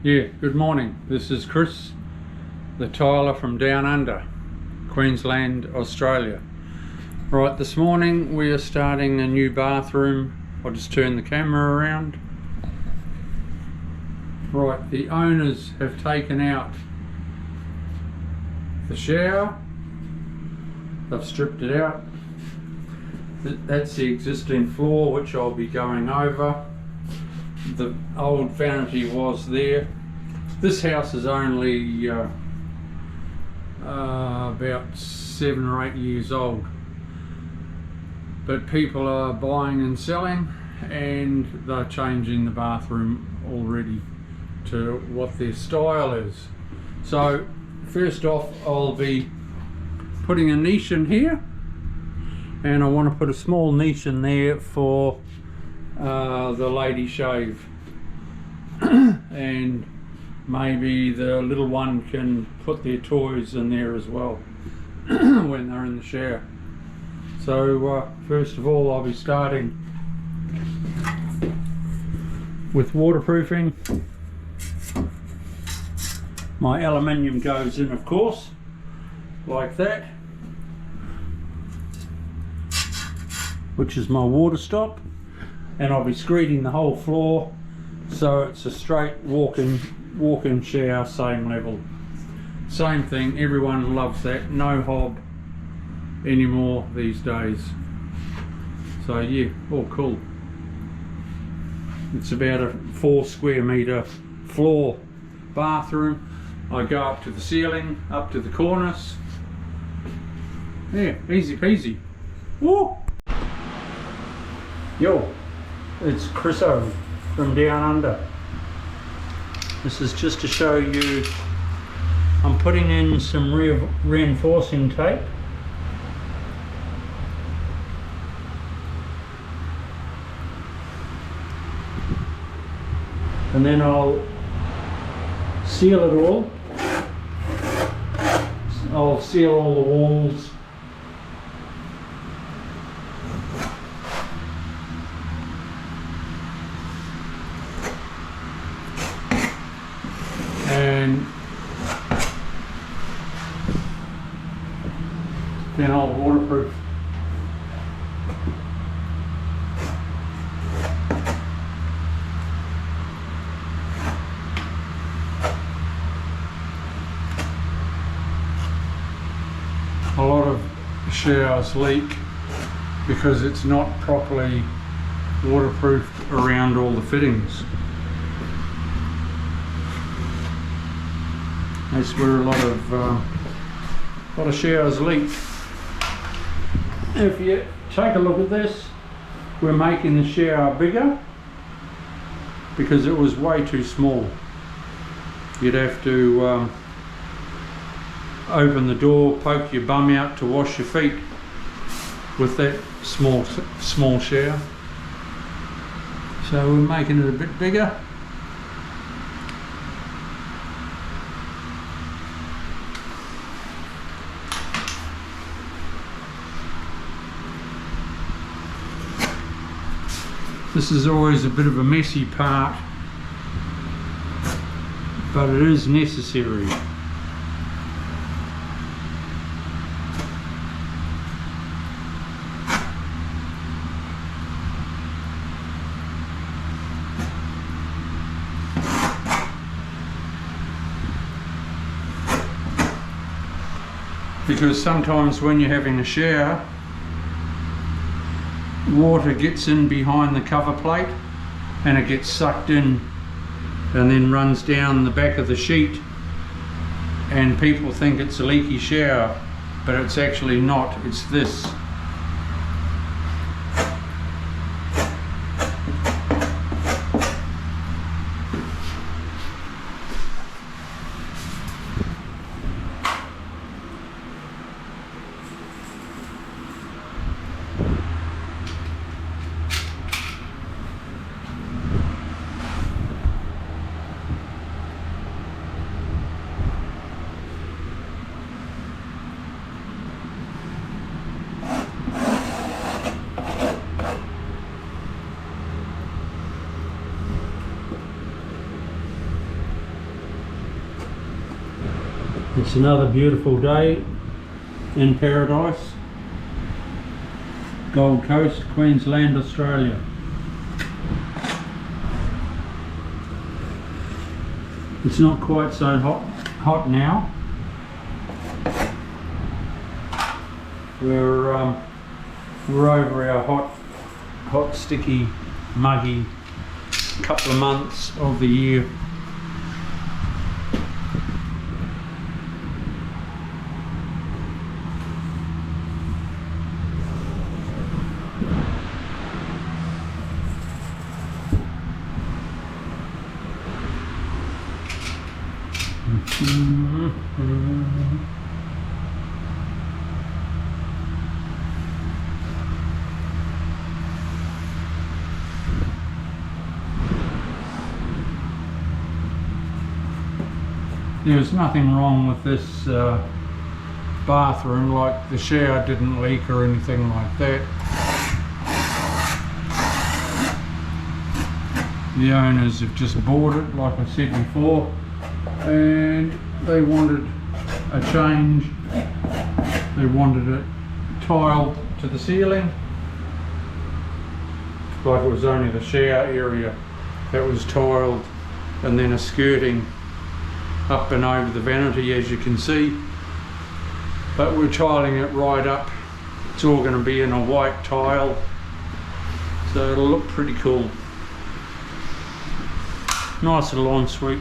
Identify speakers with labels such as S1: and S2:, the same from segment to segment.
S1: Yeah, good morning. This is Chris, the tiler from Down Under, Queensland, Australia. Right, this morning we are starting a new bathroom. I'll just turn the camera around. Right, the owners have taken out the shower. They've stripped it out. That's the existing floor, which I'll be going over. The old vanity was there. This house is only about 7 or 8 years old, but people are buying and selling, and they're changing the bathroom already to what their style is. So first off, I'll be putting a niche in here, and I want to put a small niche in there for the lady shave and maybe the little one can put their toys in there as well when they're in the shower. So first of all, I'll be starting with waterproofing. My aluminium goes in, of course, like that, which is my water stop, and I'll be screeding the whole floor so it's a straight walk-in shower, same level. Same thing, everyone loves that, no hob anymore these days. So yeah, all cool. It's about a 4 square metre floor bathroom. I go up to the ceiling, up to the cornice. Yeah, easy peasy. Woo! Yo, it's Chriso from Down Under. This is just to show you, I'm putting in some reinforcing tape. And then I'll seal it all. I'll seal all the walls. And then I'll waterproof. A lot of showers leak because it's not properly waterproofed around all the fittings. That's where a lot of showers leak. If you take a look at this, we're making the shower bigger because it was way too small. You'd have to open the door, poke your bum out to wash your feet with that small shower. So we're making it a bit bigger. This is always a bit of a messy part, but it is necessary. Because sometimes when you're having a shower, water gets in behind the cover plate and it gets sucked in and then runs down the back of the sheet, and people think it's a leaky shower, but it's actually not, it's this. It's another beautiful day in paradise, Gold Coast, Queensland, Australia. It's not quite so hot now. We're over our hot, sticky, muggy couple of months of the year. There's nothing wrong with this bathroom, like the shower didn't leak or anything like that. The owners have just bought it, like I said before, and they wanted a change. They wanted it tiled to the ceiling, like it was only the shower area that was tiled, and then a skirting up and over the vanity, as you can see. But we're tiling it right up. It's all going to be in a white tile, so it'll look pretty cool. Nice little ensuite.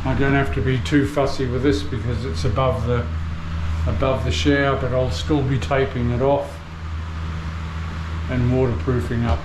S1: I don't have to be too fussy with this because it's above the shower, but I'll still be taping it off and waterproofing up.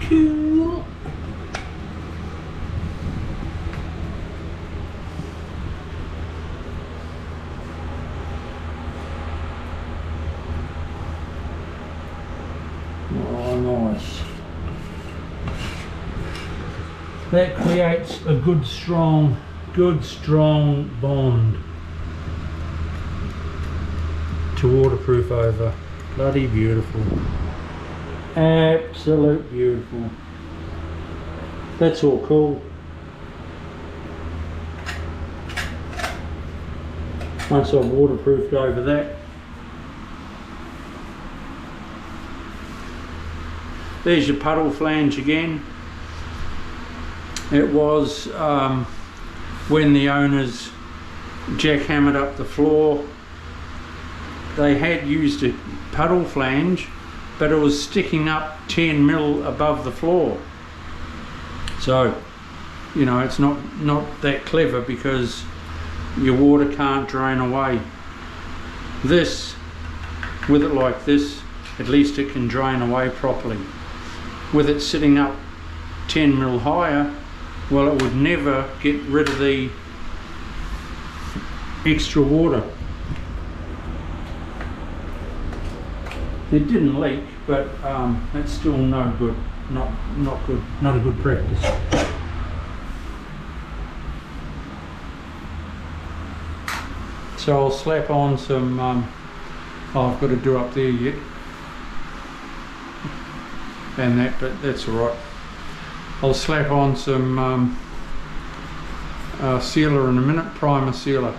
S1: Cool. Oh, nice. That creates a good strong bond to waterproof over. Bloody beautiful. Absolute beautiful. That's all cool. Once I've waterproofed over that, there's your puddle flange again. It was when the owners jackhammered up the floor, they had used a puddle flange, but it was sticking up 10 mil above the floor. So, you know, it's not that clever because your water can't drain away. This, with it like this, at least it can drain away properly. With it sitting up 10 mil higher, well, it would never get rid of the extra water. It didn't leak, but that's still no good. Not good. Not a good practice. So I'll slap on some. Oh, I've got to do up there yet, and that, but that's all right. I'll slap on some sealer in a minute, primer sealer.